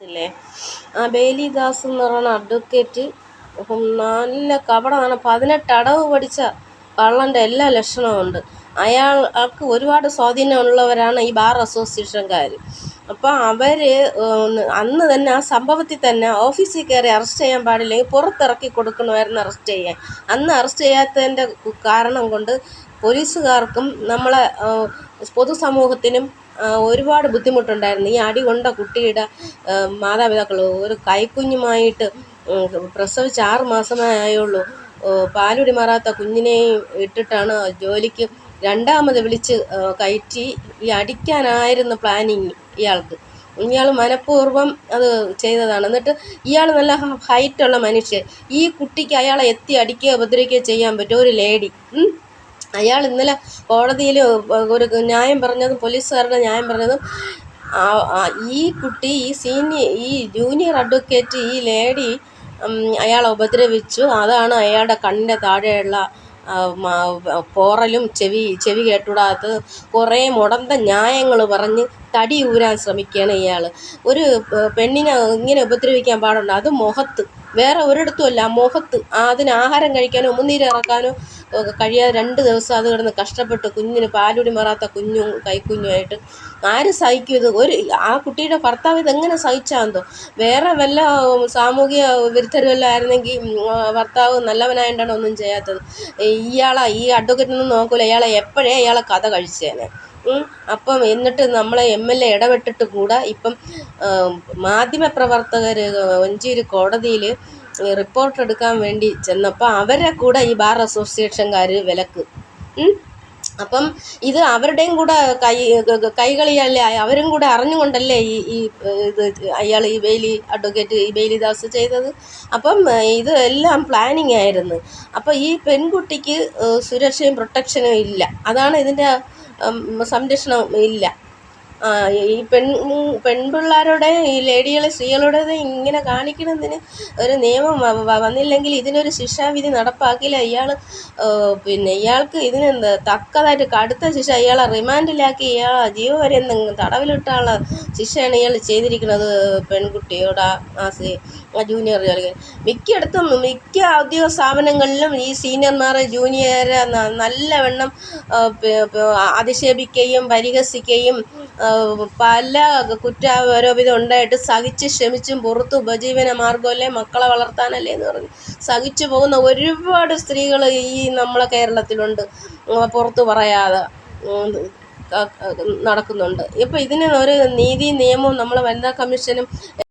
ഇല്ലേ ആ ബെയിലി ദാസ് എന്ന് പറയുന്ന അഡ്വക്കേറ്റ് നല്ല കപടമാണ്. 18 അടവ് പഠിച്ച കള്ളൻ്റെ എല്ലാ ലക്ഷണവും ഉണ്ട്. അയാൾക്ക് ഒരുപാട് സ്വാധീനമുള്ളവരാണ് ഈ ബാർ അസോസിയേഷൻകാർ. അപ്പോൾ അവർ അന്ന് തന്നെ ആ സംഭവത്തിൽ തന്നെ ഓഫീസിൽ കയറി അറസ്റ്റ് ചെയ്യാൻ പാടില്ലെങ്കിൽ പുറത്തിറക്കി കൊടുക്കണമായിരുന്നു അറസ്റ്റ് ചെയ്യാൻ. അന്ന് അറസ്റ്റ് ചെയ്യാത്തതിൻ്റെ കാരണം കൊണ്ട് പോലീസുകാർക്കും നമ്മളെ പൊതുസമൂഹത്തിനും ഒരുപാട് ബുദ്ധിമുട്ടുണ്ടായിരുന്നു. ഈ അടി കൊണ്ട കുട്ടിയുടെ മാതാപിതാക്കൾ ഒരു കൈക്കുഞ്ഞുമായിട്ട് പ്രസവിച്ച് 6 മാസമേ ആയുള്ളൂ. പാലുടി മാറാത്ത കുഞ്ഞിനെയും ഇട്ടിട്ടാണ് ജോലിക്ക് രണ്ടാമത് വിളിച്ച് കയറ്റി. ഈ അടിക്കാനായിരുന്നു പ്ലാനിങ് ഇയാൾക്ക്. ഇയാൾ മനഃപൂർവ്വം അത് ചെയ്തതാണ്. എന്നിട്ട് ഇയാൾ നല്ല ഹൈറ്റുള്ള മനുഷ്യൻ. ഈ കുട്ടിക്ക് അയാളെ എത്തി അടിക്കുകയോ ഉപദ്രവിക്കുകയോ ചെയ്യാൻ പറ്റും. ഒരു ലേഡി. അയാൾ ഇന്നലെ കോടതിയിൽ ഒരു ന്യായം പറഞ്ഞതും പോലീസുകാരുടെ ന്യായം പറഞ്ഞതും ഈ കുട്ടി ഈ ജൂനിയർ അഡ്വക്കേറ്റ് ഈ ലേഡി അയാളെ ഉപദ്രവിച്ചു. അതാണ് അയാളുടെ കണ്ണിൻ്റെ താഴെയുള്ള പോറലും ചെവി കേട്ടുകൂടാത്തത് കുറേ മുടന്ത ന്യായങ്ങൾ പറഞ്ഞ് തടി ഊരാൻ ശ്രമിക്കുകയാണ് ഇയാൾ. ഒരു പെണ്ണിനെ ഇങ്ങനെ ഉപദ്രവിക്കാൻ പാടുണ്ട്. അത് മുഖത്ത്, വേറെ ഒരിടത്തും അല്ല, മുഖത്ത്. അതിന് ആഹാരം കഴിക്കാനോ ഉമിനീര് ഇറക്കാനോ കഴിയാതെ 2 ദിവസം അത് കിടന്ന് കഷ്ടപ്പെട്ട് കുഞ്ഞിന് പാലുടി മാറാത്ത കൈക്കുഞ്ഞുമായിട്ട് ആര് സഹിക്കും ഇത്? ആ കുട്ടിയുടെ ഭർത്താവ് ഇതെങ്ങനെ സഹിച്ചാന്തോ? വേറെ വല്ല സാമൂഹിക വിരുദ്ധരുമെല്ലാം ആയിരുന്നെങ്കിൽ ഭർത്താവ് നല്ലവനായിട്ടാണ് ഒന്നും ചെയ്യാത്തത്. ഈ അഡ്വക്കേറ്റൊന്നും നോക്കൂല. എപ്പോഴേ ഇയാളെ കഥ കഴിച്ചേനെ. അപ്പം എന്നിട്ട് നമ്മളെ MLA ഇടപെട്ടിട്ട് കൂടെ ഇപ്പം മാധ്യമപ്രവർത്തകർ മഞ്ചേരി കോടതിയിൽ റിപ്പോർട്ട് എടുക്കാൻ വേണ്ടി ചെന്നപ്പോൾ അവരെ കൂടെ ഈ ബാർ അസോസിയേഷൻകാർ വിലക്ക്. അപ്പം ഇത് അവരുടെയും കൂടെ കൈകളിയല്ലേ, അവരും കൂടെ അറിഞ്ഞുകൊണ്ടല്ലേ അയാൾ ഈ ബെയിലി ദാസ് ചെയ്തത്. അപ്പം ഇത് എല്ലാം പ്ലാനിങ് ആയിരുന്നു. അപ്പോൾ ഈ പെൺകുട്ടിക്ക് സുരക്ഷയും പ്രൊട്ടക്ഷനും ഇല്ല. അതാണ് ഇതിൻ്റെ സംരക്ഷണം ഇല്ല. ഈ പെൺപിള്ളേരുടെ ഈ ലേഡികളെ സ്ത്രീകളുടേത് ഇങ്ങനെ കാണിക്കുന്നതിന് ഒരു നിയമം വന്നില്ലെങ്കിൽ ഇതിനൊരു ശിക്ഷാവിധി നടപ്പാക്കില്ല. ഇയാൾക്ക് ഇതിന് തക്കതായിട്ട് കടുത്ത ശിക്ഷ, ഇയാളെ റിമാൻഡിലാക്കി ഇയാളെ ജീവപര്യന്തം തടവിലിട്ടുള്ള ശിക്ഷയാണ് ഇയാൾ ചെയ്തിരിക്കുന്നത് പെൺകുട്ടിയോട്. ജൂനിയർ മിക്ക ഔദ്യോഗിക സ്ഥാപനങ്ങളിലും ഈ സീനിയർമാർ ജൂനിയറെ നല്ലവണ്ണം അധിക്ഷേപിക്കുകയും പരിഹസിക്കുകയും പല കുറ്റാരോപിതം ഉണ്ടായിട്ട് സഹിച്ച് ക്ഷമിച്ചും പുറത്ത് ഉപജീവന മാർഗമല്ലേ, മക്കളെ വളർത്താനല്ലേ എന്ന് പറഞ്ഞ് സഹിച്ചു പോകുന്ന ഒരുപാട് സ്ത്രീകൾ ഈ നമ്മളെ കേരളത്തിലുണ്ട്. പുറത്ത് പറയാതെ നടക്കുന്നുണ്ട്. ഇപ്പോൾ ഇതിന് ഒരു നീതി നിയമവും നമ്മളെ വനിതാ കമ്മീഷനും